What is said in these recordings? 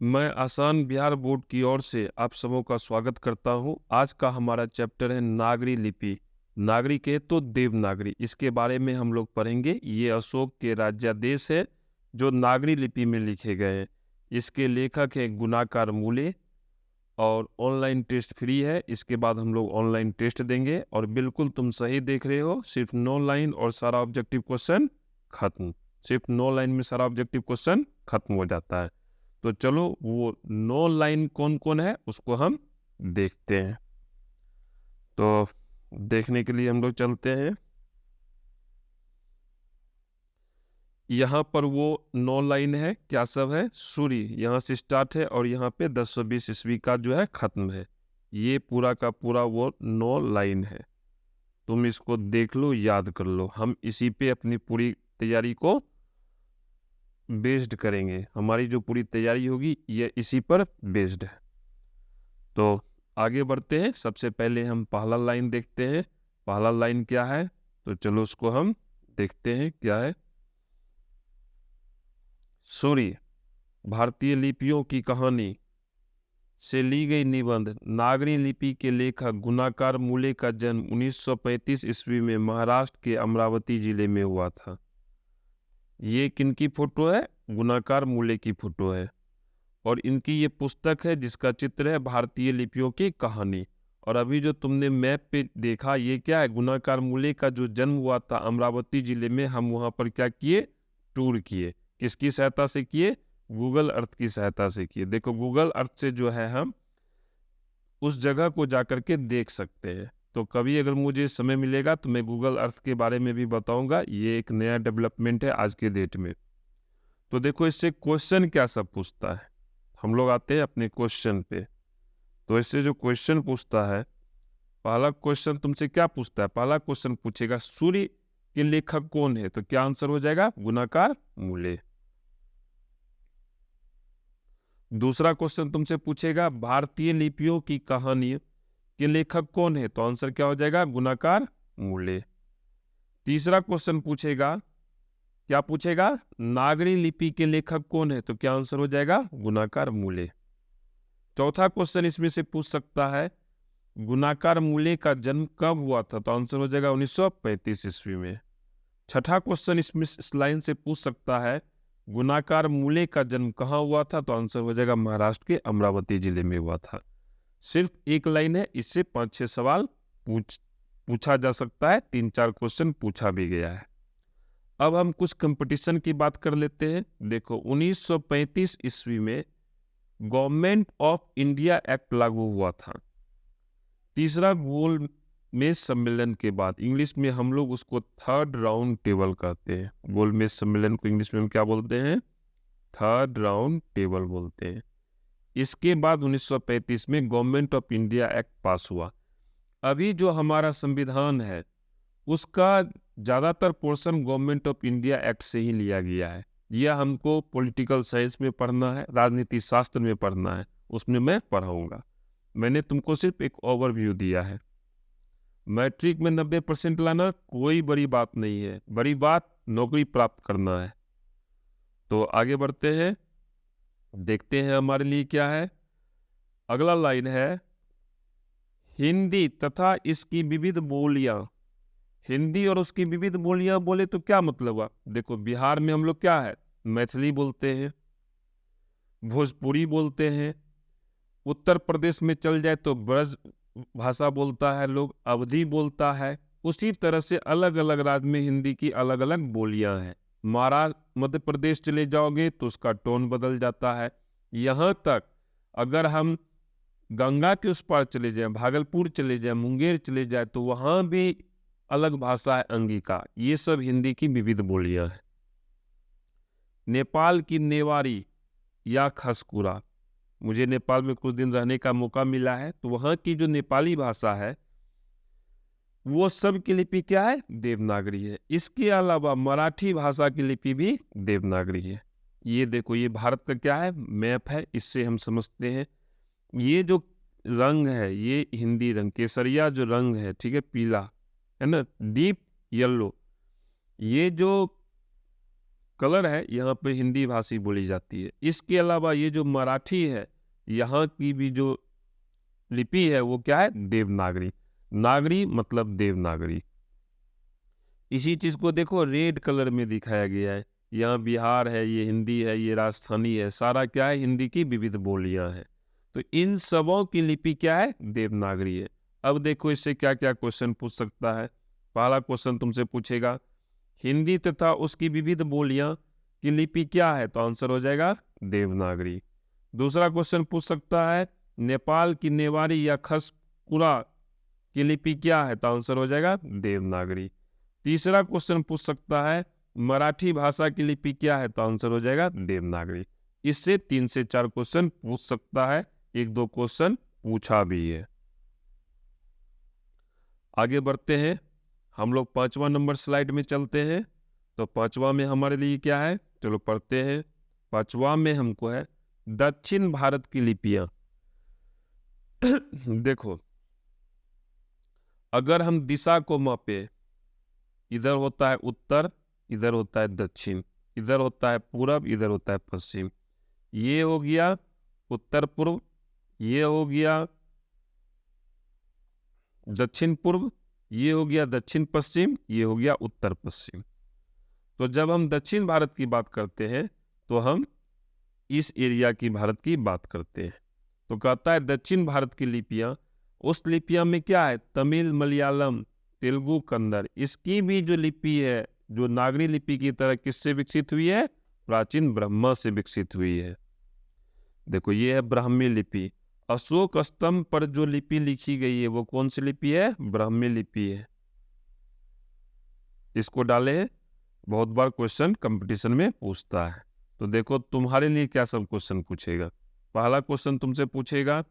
मैं आसान बिहार बोर्ड की ओर से आप सबों का स्वागत करता हूं। आज का हमारा चैप्टर है नागरी लिपि। नागरी के तो देवनागरी, इसके बारे में हम लोग पढ़ेंगे। ये अशोक के राज्यादेश है जो नागरी लिपि में लिखे गए हैं। इसके लेखक हैं गुणाकार मूले और ऑनलाइन टेस्ट फ्री है। इसके बाद हम लोग ऑनलाइन टेस्ट देंगे और बिल्कुल तुम सही देख रहे हो, सिर्फ 9 लाइन और सारा ऑब्जेक्टिव क्वेश्चन खत्म। सिर्फ 9 लाइन में सारा ऑब्जेक्टिव क्वेश्चन खत्म हो जाता है। तो चलो वो 9 लाइन कौन कौन है उसको हम देखते हैं। तो देखने के लिए हम लोग चलते हैं। यहाँ पर वो 9 लाइन है, क्या सब है? सूर्य यहाँ से स्टार्ट है और यहाँ पे 1020 ईस्वी का जो है खत्म है। ये पूरा का पूरा वो 9 लाइन है। तुम इसको देख लो, याद कर लो। हम इसी पे अपनी पूरी तैयारी को बेस्ड करेंगे। हमारी जो पूरी तैयारी होगी ये इसी पर बेस्ड है। तो आगे बढ़ते हैं। सबसे पहले हम पहला लाइन देखते हैं। पहला लाइन क्या है? तो चलो उसको हम देखते हैं क्या है। सूर्य भारतीय लिपियों की कहानी से ली गई निबंध। नागरी लिपि के लेखक गुणाकार मूले का जन्म 1935 ईस्वी में महाराष्ट्र के अमरावती जिले में हुआ था। ये किनकी फोटो है? गुणाकार मूले की फोटो है। और इनकी ये पुस्तक है जिसका चित्र है भारतीय लिपियों की कहानी। और अभी जो तुमने मैप पे देखा ये क्या है? गुणाकार मूले का जो जन्म हुआ था अमरावती जिले में, हम वहाँ पर क्या किए? टूर किए। किसकी सहायता से किए? गूगल अर्थ की सहायता से किए। देखो गूगल अर्थ से जो है हम उस जगह को जाकर के देख सकते हैं। तो कभी अगर मुझे समय मिलेगा तो मैं गूगल अर्थ के बारे में भी बताऊंगा। ये एक नया डेवलपमेंट है आज के डेट में। तो देखो इससे क्वेश्चन क्या सब पूछता है। हम लोग आते हैं अपने क्वेश्चन पे। तो इससे जो क्वेश्चन पूछता है, पहला क्वेश्चन तुमसे क्या पूछता है? पहला क्वेश्चन पूछेगा सूर्य के लेखक कौन है? तो क्या आंसर हो जाएगा? गुणाकार मूले। दूसरा क्वेश्चन तुमसे पूछेगा भारतीय लिपियों की कहानी के लेखक कौन है? तो आंसर क्या हो जाएगा? गुणाकार मूले। तीसरा क्वेश्चन पूछेगा, क्या पूछेगा? नागरी लिपि के लेखक कौन है? तो क्या आंसर हो जाएगा? गुणाकार मूले। चौथा क्वेश्चन इसमें से पूछ सकता है गुणाकार मूले का जन्म कब हुआ था? तो आंसर हो जाएगा 1935 ईस्वी में। छठा क्वेश्चन इसमें इस लाइन से पूछ सकता है गुणाकार मूले का जन्म कहाँ हुआ था? तो आंसर हो जाएगा महाराष्ट्र के अमरावती जिले में हुआ था। सिर्फ एक लाइन है, इससे 5-6 सवाल पूछा जा सकता है। 3-4 क्वेश्चन पूछा भी गया है। अब हम कुछ कंपटीशन की बात कर लेते हैं। देखो 1935 ईस्वी में गवर्नमेंट ऑफ इंडिया एक्ट लागू हुआ था। तीसरा गोल मेज सम्मेलन के बाद, इंग्लिश में हम लोग उसको थर्ड राउंड टेबल कहते हैं। गोल मेज सम्मेलन को इंग्लिश में हम क्या बोलते हैं? थर्ड राउंड टेबल बोलते हैं। इसके बाद 1935 में गवर्नमेंट ऑफ इंडिया एक्ट पास हुआ। अभी जो हमारा संविधान है उसका ज़्यादातर portion government of India act से ही लिया गया है। यह हमको पॉलिटिकल साइंस में पढ़ना है, राजनीति शास्त्र में पढ़ना है, उसमें मैं पढ़ाऊंगा। मैंने तुमको सिर्फ एक ओवरव्यू दिया है। मैट्रिक में 90% लाना कोई बड़ी बात नहीं है, बड़ी बात नौकरी प्राप्त करना है। तो आगे बढ़ते हैं, देखते हैं हमारे लिए क्या है। अगला लाइन है हिंदी तथा इसकी विविध बोलियां। हिंदी और उसकी विविध बोलियां बोले तो क्या मतलब हुआ? देखो बिहार में हम लोग क्या है? मैथिली बोलते हैं, भोजपुरी बोलते हैं। उत्तर प्रदेश में चल जाए तो ब्रज भाषा बोलता है लोग, अवधी बोलता है। उसी तरह से अलग अलग राज्य में हिंदी की अलग अलग बोलियां हैं। महाराष्ट्र मध्य प्रदेश चले जाओगे तो उसका टोन बदल जाता है। यहाँ तक अगर हम गंगा के उस पार चले जाएं, भागलपुर चले जाएं, मुंगेर चले जाए तो वहाँ भी अलग भाषा है, अंगिका। ये सब हिंदी की विविध बोलियां हैं। नेपाल की नेवारी या खसकुरा, मुझे नेपाल में कुछ दिन रहने का मौका मिला है, तो वहाँ की जो नेपाली भाषा है वो सब की लिपि क्या है? देवनागरी है। इसके अलावा मराठी भाषा की लिपि भी देवनागरी है। ये देखो, ये भारत का क्या है? मैप है, इससे हम समझते हैं। ये जो रंग है ये हिंदी रंग, केसरिया जो रंग है, ठीक है, पीला है ना, डीप येलो। ये जो कलर है यहाँ पे हिंदी भाषी बोली जाती है। इसके अलावा ये जो मराठी है, यहाँ की भी जो लिपि है वो क्या है? देवनागरी। नागरी मतलब देवनागरी। इसी चीज को देखो रेड कलर में दिखाया गया है। यहाँ बिहार है, ये हिंदी है, ये राजस्थानी है, सारा क्या है? हिंदी की विविध बोलियां हैं। तो इन सबों की लिपि क्या है? देवनागरी है। अब देखो इससे क्या क्या क्वेश्चन पूछ सकता है। पहला क्वेश्चन तुमसे पूछेगा हिंदी तथा उसकी विविध बोलियां की लिपि क्या है? तो आंसर हो जाएगा देवनागरी। दूसरा क्वेश्चन पूछ सकता है नेपाल की नेवारी या खसकुरा की लिपि क्या है? तो आंसर हो जाएगा देवनागरी। तीसरा क्वेश्चन पूछ सकता है मराठी भाषा की लिपि क्या है? तो आंसर हो जाएगा देवनागरी। इससे 3 से 4 क्वेश्चन पूछ सकता है, 1-2 क्वेश्चन पूछा भी है। आगे बढ़ते हैं, हम लोग 5वां नंबर स्लाइड में चलते हैं। तो 5वां में हमारे लिए क्या है? चलो पढ़ते हैं। 5वां में हमको है दक्षिण भारत की लिपियां। देखो, अगर हम दिशा को मापे, इधर होता है उत्तर, इधर होता है दक्षिण, इधर होता है पूरब, इधर होता है पश्चिम। ये हो गया उत्तर पूर्व, ये हो गया दक्षिण पूर्व, ये हो गया दक्षिण पश्चिम, ये हो गया उत्तर पश्चिम। तो जब हम दक्षिण भारत की बात करते हैं तो हम इस एरिया की भारत की बात करते हैं। तो कहता है दक्षिण भारत की लिपियां, उस लिपियां में क्या है? तमिल, मलयालम, तेलुगु, कन्नड़। इसकी भी जो लिपि है, जो नागरी लिपि की तरह किससे विकसित हुई है? प्राचीन ब्रह्मा से विकसित हुई है। देखो ये है ब्राह्मी लिपि। अशोक स्तंभ पर जो लिपि लिखी गई है वो कौन सी लिपि है? ब्राह्मी लिपि है। इसको डाले हैं, बहुत बार क्वेश्चन कंपटीशन में पूछता है। तो देखो तुम्हारे लिए क्या सब क्वेश्चन पूछेगा। पहला क्वेश्चन तुमसे पूछेगा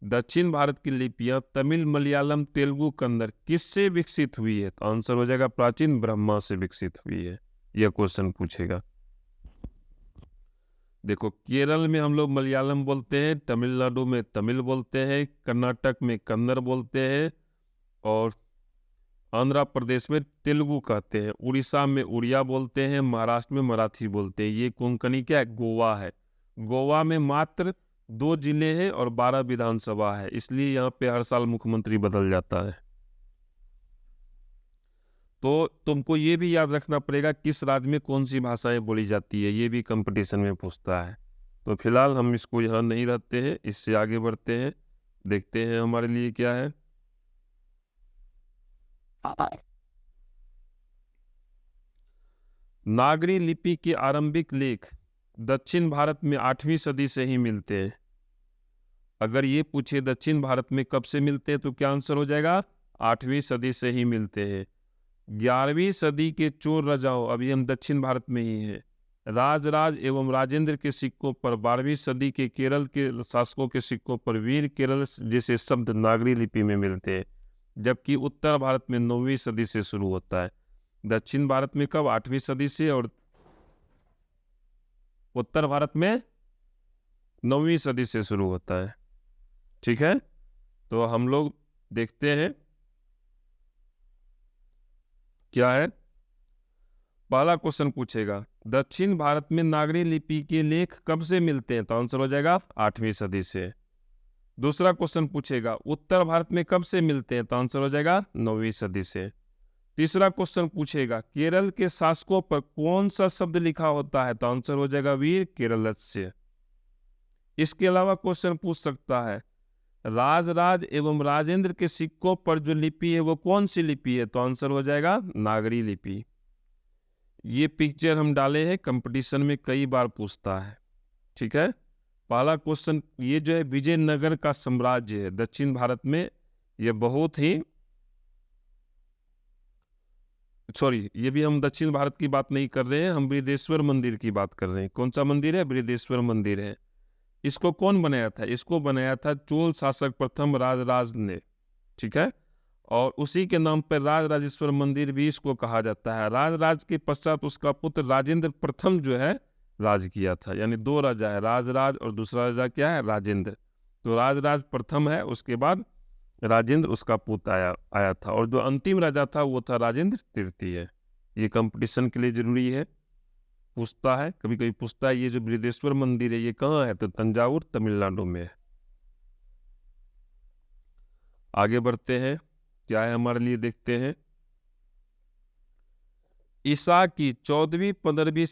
दक्षिण भारत की लिपियां तमिल, मलयालम, तेलुगु, कन्नड़ किससे विकसित हुई है? तो आंसर हो जाएगा प्राचीन ब्रह्मा से विकसित हुई है। यह क्वेश्चन पूछेगा। देखो केरल में हम लोग मलयालम बोलते हैं, तमिलनाडु में तमिल बोलते हैं, कर्नाटक में कन्नड़ बोलते हैं, और आंध्र प्रदेश में तेलुगु कहते हैं, उड़ीसा में उड़िया बोलते हैं, महाराष्ट्र में मराठी बोलते हैं। ये कोंकणी क्या है? गोवा है। गोवा में मात्र 2 जिले हैं और 12 विधानसभा है, इसलिए यहाँ पे हर साल मुख्यमंत्री बदल जाता है। तो तुमको ये भी याद रखना पड़ेगा किस राज्य में कौन सी भाषाएं बोली जाती है, ये भी कंपटीशन में पूछता है। तो फिलहाल हम इसको यहाँ नहीं रखते हैं, इससे आगे बढ़ते हैं, देखते हैं हमारे लिए क्या है। नागरी लिपि के आरंभिक लेख दक्षिण भारत में 8वीं सदी से ही मिलते हैं। अगर ये पूछे दक्षिण भारत में कब से मिलते हैं तो क्या आंसर हो जाएगा? 8वीं सदी से ही मिलते हैं। 11वीं सदी के चोर राजाओं, अभी हम दक्षिण भारत में ही हैं, राजराज एवं राजेंद्र के सिक्कों पर, 12वीं सदी के केरल के शासकों के सिक्कों पर वीर केरल जैसे शब्द नागरी लिपि में मिलते हैं। जबकि उत्तर भारत में 9वीं सदी से शुरू होता है। दक्षिण भारत में कब? 8वीं सदी से, और उत्तर भारत में 9वीं सदी से शुरू होता है। ठीक है, तो हम लोग देखते हैं क्या है। पहला क्वेश्चन पूछेगा दक्षिण भारत में नागरी लिपि के लेख कब से मिलते हैं? तो आंसर हो जाएगा 8वीं सदी से। दूसरा क्वेश्चन पूछेगा उत्तर भारत में कब से मिलते हैं? तो आंसर हो जाएगा 9वीं सदी से। तीसरा क्वेश्चन पूछेगा केरल के शासकों पर कौन सा शब्द लिखा होता है? तो आंसर हो जाएगा वीर केरलस्य। इसके अलावा क्वेश्चन पूछ सकता है राजराज एवं राजेंद्र के सिक्कों पर जो लिपि है वो कौन सी लिपि है? तो आंसर हो जाएगा नागरी लिपि। ये पिक्चर हम डाले हैं, कंपटीशन में कई बार पूछता है। ठीक है, पहला क्वेश्चन ये जो है विजयनगर का साम्राज्य है दक्षिण भारत में, ये बहुत ही ये भी हम दक्षिण भारत की बात नहीं कर रहे हैं, हम बृहदेश्वर मंदिर की बात कर रहे हैं। कौन सा मंदिर है? बृहदेश्वर मंदिर है। इसको कौन बनाया था? इसको बनाया था चोल शासक प्रथम राजराज ने। ठीक है, और उसी के नाम पर राजराजेश्वर मंदिर भी इसको कहा जाता है। राजराज के पश्चात उसका पुत्र राजेंद्र प्रथम जो है राज किया था, यानी 2 राजा है, राजराज और दूसरा राजा क्या है? राजेंद्र। तो राजराज प्रथम है, उसके बाद राजेंद्र उसका पुत्र आया था, और जो अंतिम राजा था वो था राजेंद्र तृतीय। ये कंपटीशन के लिए जरूरी है। पूछता है, कभी कभी पूछता है ये जो बृहदेश्वर मंदिर है ये कहाँ है, तो तंजावुर तमिलनाडु में है। आगे बढ़ते हैं, क्या है हमारे लिए, देखते हैं। ईसा की 14वीं-15वीं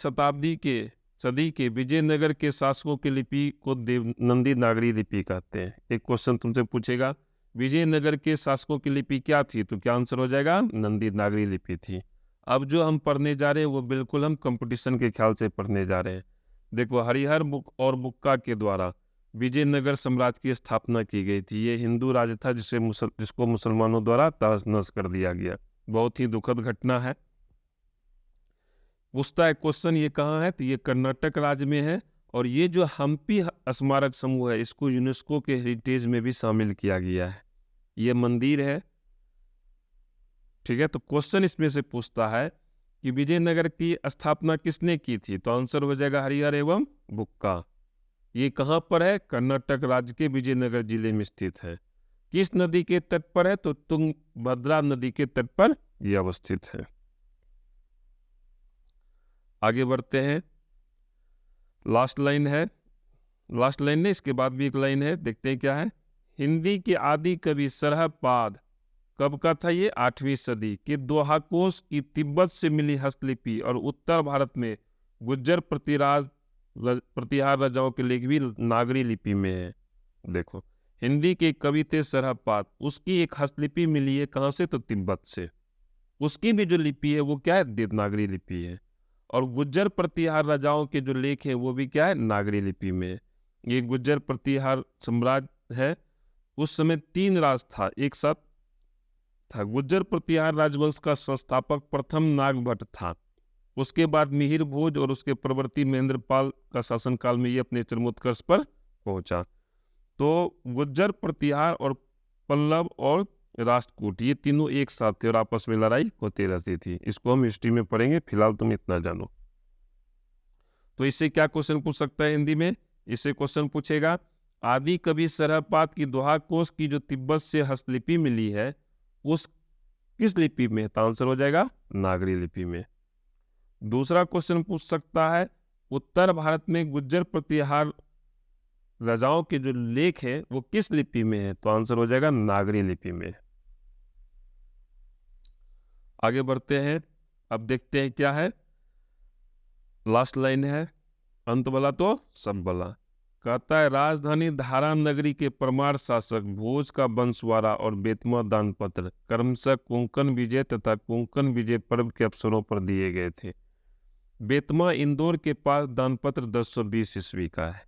सदी के विजयनगर के शासकों की लिपि को देवनंदी नागरी लिपि कहते हैं। एक क्वेश्चन तुमसे पूछेगा विजयनगर के शासकों की लिपि क्या थी, तो क्या आंसर हो जाएगा, नंदी नागरी लिपि थी। अब जो हम पढ़ने जा रहे हैं वो बिल्कुल हम कंपटीशन के ख्याल से पढ़ने जा रहे हैं। देखो, हरिहर बुक और बुक्का के द्वारा विजयनगर साम्राज्य की स्थापना की गई थी। ये हिंदू राज्य था जिसको मुसलमानों द्वारा तहस-नहस कर दिया गया। बहुत ही दुखद घटना है। पूछता है क्वेश्चन ये कहाँ है, तो ये कर्नाटक राज्य में है। और ये जो हम्पी स्मारक समूह है इसको यूनेस्को के हेरिटेज में भी शामिल किया गया है। ये मंदिर है, ठीक है। तो क्वेश्चन इसमें से पूछता है कि विजयनगर की स्थापना किसने की थी, तो आंसर हो जाएगा हरिहर एवं बुक्का। ये कहाँ पर है, कर्नाटक राज्य के विजयनगर जिले में स्थित है। किस नदी के तट पर है, तो तुंगभद्रा नदी के तट पर यह अवस्थित है। आगे बढ़ते हैं, लास्ट लाइन है, लास्ट लाइन ने इसके बाद भी एक लाइन है, देखते हैं क्या है। हिंदी के आदि कवि सरहपाद कब का था, ये 8वीं सदी के दोहाकोश की तिब्बत से मिली हस्तलिपि और उत्तर भारत में गुज्जर प्रतिहार राजाओं के लेख भी नागरी लिपि में है। देखो, हिंदी के कवि थे सरहपाद, उसकी एक हस्तलिपि मिली है कहाँ से, तो तिब्बत से। उसकी भी जो लिपि है वो क्या है, देवनागरी लिपि है। और गुज्जर प्रतिहार राजाओं के जो लेख हैं वो भी क्या है, नागरी लिपि में। ये गुज्जर प्रतिहार साम्राज्य है, उस समय 3 राज था एक साथ था। गुज्जर प्रतिहार राजवंश का संस्थापक प्रथम नागभट्ट था। उसके बाद मिहिर भोज और उसके प्रवर्ती महेंद्रपाल का शासनकाल में ये अपने चरमोत्कर्ष पर पहुंचा। तो गुज्जर प्रतिहार और पल्लव और राष्ट्रकूट ये तीनों एक साथ थे और आपस में लड़ाई होती रहती थी। इसको हम हिस्ट्री में पढ़ेंगे, फिलहाल तुम इतना जानो। तो इससे क्या क्वेश्चन पूछ सकता है हिंदी में, इससे क्वेश्चन पूछेगा आदि कवि सरहपाद की दोहाकोश की जो तिब्बत से हस्तलिपि मिली है उस किस लिपि में, तो आंसर हो जाएगा नागरी लिपि में। दूसरा क्वेश्चन पूछ सकता है उत्तर भारत में गुज्जर प्रतिहार राजाओं के जो लेख है वो किस लिपि में है, तो आंसर हो जाएगा नागरी लिपि में। आगे बढ़ते हैं, अब देखते हैं क्या है, लास्ट लाइन है, अंत वाला तो सब वाला। कहता है राजधानी धारा नगरी के परमार शासक भोज का वंशवारा और बेतमा दानपत्र क्रमशः कोंकण विजय तथा कोंकण विजय पर्व के अवसरों पर दिए गए थे। बेतमा इंदौर के पास दानपत्र 1020 ईस्वी का है।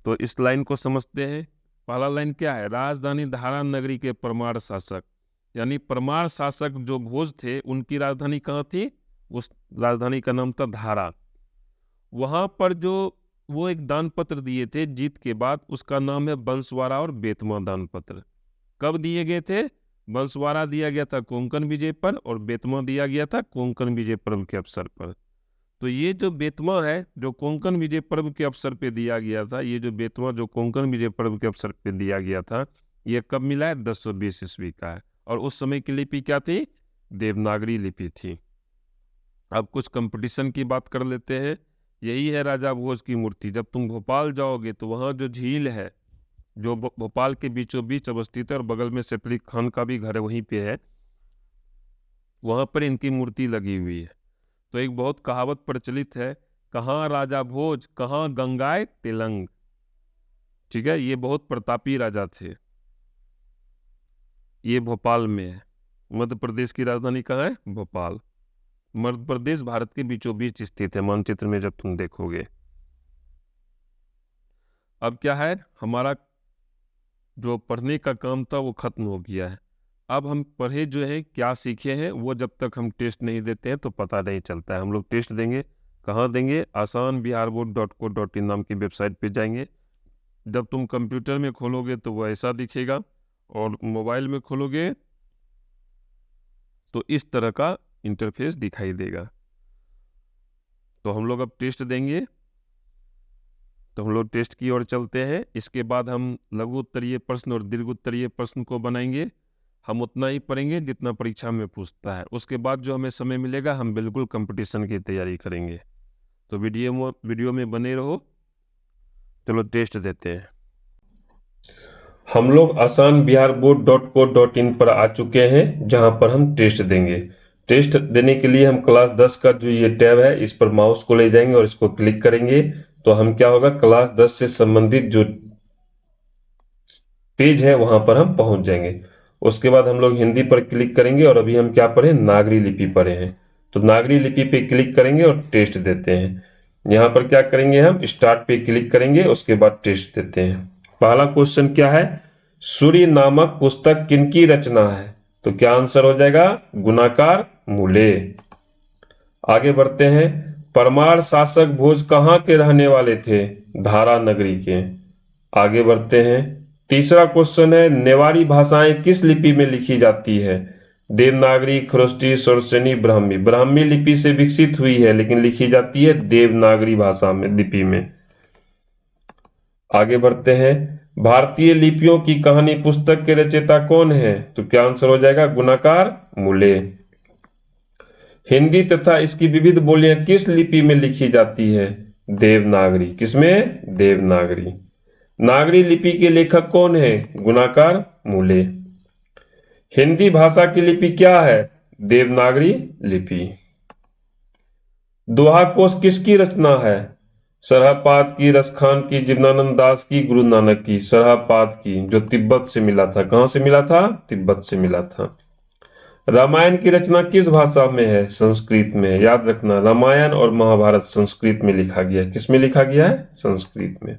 तो इस लाइन को समझते हैं। पहला लाइन क्या है, राजधानी धारा नगरी के परमार शासक, यानी परमार शासक जो भोज थे उनकी राजधानी कहाँ थी, उस राजधानी का नाम था धारा। वहां पर जो वो एक दान पत्र दिए थे जीत के बाद, उसका नाम है बंसवाड़ा और बेतमा दान पत्र। कब दिए गए थे, बंसवाड़ा दिया गया था कोंकण विजय पर और बेतमा दिया गया था कोंकण विजय पर्व के अवसर पर। तो ये जो बेतमा है जो कोंकण विजय पर्व के अवसर पे दिया गया था, ये जो बेतमा जो कोंकण विजय पर्व के अवसर पे दिया गया था, ये कब मिला है, 1020 ईस्वी का है। और उस समय की लिपि क्या थी, देवनागरी लिपि थी। अब कुछ कंपटीशन की बात कर लेते हैं। यही है राजा भोज की मूर्ति। जब तुम भोपाल जाओगे तो वहाँ जो झील है जो भोपाल के बीचों बीच अवस्थित है और बगल में सैफ खान का भी घर है वहीं पे है, वहाँ पर इनकी मूर्ति लगी हुई है। तो एक बहुत कहावत प्रचलित है, कहाँ राजा भोज कहाँ गंगाए तेलंग। ठीक है, ये बहुत प्रतापी राजा थे। ये भोपाल में है। मध्य प्रदेश की राजधानी कहाँ है, भोपाल। मध्य प्रदेश भारत के बीचों बीच स्थित है मानचित्र में जब तुम देखोगे। अब क्या है, हमारा जो पढ़ने का काम था वो खत्म हो गया है। अब हम पढ़े जो है क्या सीखे हैं वो जब तक हम टेस्ट नहीं देते हैं तो पता नहीं चलता है। हम लोग टेस्ट देंगे, कहाँ देंगे, asanbiharboard.co.in नाम की वेबसाइट पे जाएंगे। जब तुम कंप्यूटर में खोलोगे तो वो ऐसा दिखेगा और मोबाइल में खोलोगे तो इस तरह का इंटरफेस दिखाई देगा। तो हम लोग अब टेस्ट देंगे, तो हम लोग टेस्ट की ओर चलते हैं। इसके बाद हम लघु उत्तरीय प्रश्न और दीर्घ उत्तरीय प्रश्न को बनाएंगे। हम उतना ही पढ़ेंगे जितना परीक्षा में पूछता है। उसके बाद जो हमें समय मिलेगा हम बिल्कुल कंपटीशन की तैयारी करेंगे। तो वीडियो में बने रहो। चलो टेस्ट देते हैं। हम लोग asanbiharboard.co.in पर आ चुके हैं, जहां पर हम टेस्ट देंगे। टेस्ट देने के लिए हम क्लास 10 का जो ये टैब है इस पर माउस को ले जाएंगे और इसको क्लिक करेंगे तो हम क्या होगा, क्लास 10 से संबंधित जो पेज है वहां पर हम पहुंच जाएंगे। उसके बाद हम लोग हिंदी पर क्लिक करेंगे और अभी हम क्या पढ़े, नागरी लिपि पढ़े हैं। तो नागरी लिपि पे क्लिक करेंगे और टेस्ट देते हैं। यहाँ पर क्या करेंगे, हम स्टार्ट पे क्लिक करेंगे, उसके बाद टेस्ट देते हैं। पहला क्वेश्चन क्या है, सूर्य नामक पुस्तक किनकी रचना है? तो क्या आंसर हो जाएगा, गुणाकार मूले। आगे बढ़ते हैं, परमार शासक भोज कहाँ के रहने वाले थे? धारा नगरी के। आगे बढ़ते हैं, तीसरा क्वेश्चन है, नेवारी भाषाएं किस लिपि में लिखी जाती है? देवनागरी, खरोष्टी, सरसेनी, ब्राह्मी। ब्राह्मी लिपि से विकसित हुई है लेकिन लिखी जाती है देवनागरी भाषा में, लिपि में। आगे बढ़ते हैं, भारतीय लिपियों की कहानी पुस्तक के रचयिता कौन है? तो क्या आंसर हो जाएगा, गुणाकार मूले। हिंदी तथा इसकी विविध बोलियां किस लिपि में लिखी जाती है? देवनागरी। किसमें? देवनागरी। नागरी लिपि के लेखक कौन है? गुणाकार मूले। हिंदी भाषा की लिपि क्या है? देवनागरी लिपि। दोहा कोश किसकी रचना है? सरहपाद की, रसखान की, जीवनानंद दास की, गुरु नानक की। सरहपाद की, जो तिब्बत से मिला था। कहां से मिला था? तिब्बत से मिला था। रामायण की रचना किस भाषा में है? संस्कृत में। याद रखना, रामायण और महाभारत संस्कृत में लिखा गया है। किसमें लिखा गया है? संस्कृत में।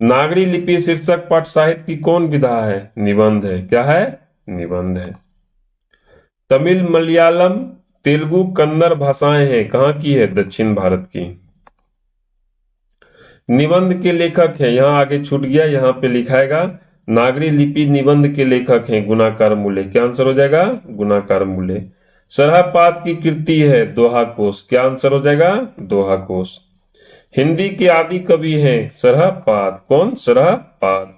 नागरी लिपि शीर्षक पाठ साहित्य की कौन विधा है? निबंध है। क्या है? निबंध है। तमिल, मलयालम, तेलुगु, कन्नड़ भाषाएं हैं, कहां की है? दक्षिण भारत की। निबंध के लेखक हैं, यहां आगे छूट गया, यहां पे लिखाएगा नागरी लिपि निबंध के लेखक हैं गुणाकार मूले। क्या आंसर हो जाएगा? गुणाकार मूले। सरहपाद की कृति है दोहा कोश। क्या आंसर हो जाएगा? दोहा कोश। हिंदी के आदि कवि हैं सरहपाद। कौन? सरहपाद।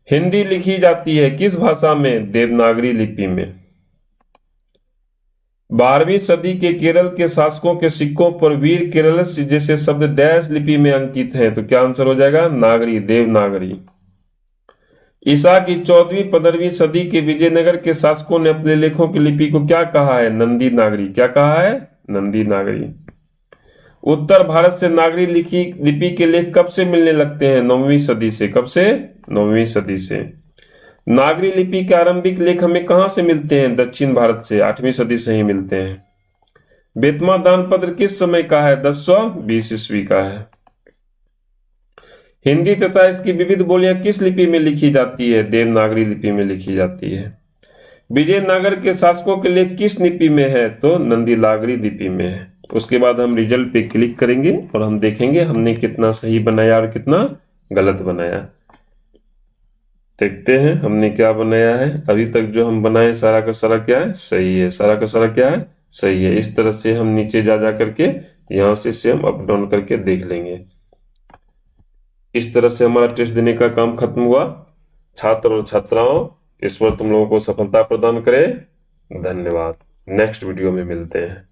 हिंदी लिखी जाती है किस भाषा में? देवनागरी लिपि में। 12वीं सदी के केरल के शासकों के सिक्कों पर वीर केरल जैसे शब्द डैश लिपि में अंकित हैं। तो क्या आंसर हो जाएगा? नागरी, देवनागरी। ईसा की 14वीं-15वीं सदी के विजयनगर के शासकों ने अपने लेखों की लिपि को क्या कहा है? नंदी नागरी। क्या कहा है? नंदी नागरी। उत्तर भारत से नागरी लिपि के लेख कब से मिलने लगते हैं? 9वीं सदी से। कब से? 9वीं सदी से। नागरी लिपि के आरंभिक लेख हमें कहां से मिलते हैं? दक्षिण भारत से। 8वीं सदी से ही मिलते हैं। बेतमा दान पत्र किस समय का है? 1020 ईस्वी का है। हिंदी तथा इसकी विविध बोलियां किस लिपि में लिखी जाती है? देवनागरी लिपि में लिखी जाती है। विजयनगर के शासकों के लेख किस लिपि में है? तो नंदीनागरी लिपि में है। उसके बाद हम रिजल्ट पे क्लिक करेंगे और हम देखेंगे हमने कितना सही बनाया और कितना गलत बनाया। देखते हैं हमने क्या बनाया है। अभी तक जो हम बनाए सारा का सारा क्या है? सही है। सारा का सारा क्या है? सही है। इस तरह से हम नीचे जा करके यहां से हम अप डाउन करके देख लेंगे। इस तरह से हमारा टेस्ट देने का काम खत्म हुआ। छात्र और छात्राओं, ईश्वर तुम लोगों को सफलता प्रदान करे। धन्यवाद। नेक्स्ट वीडियो में मिलते हैं।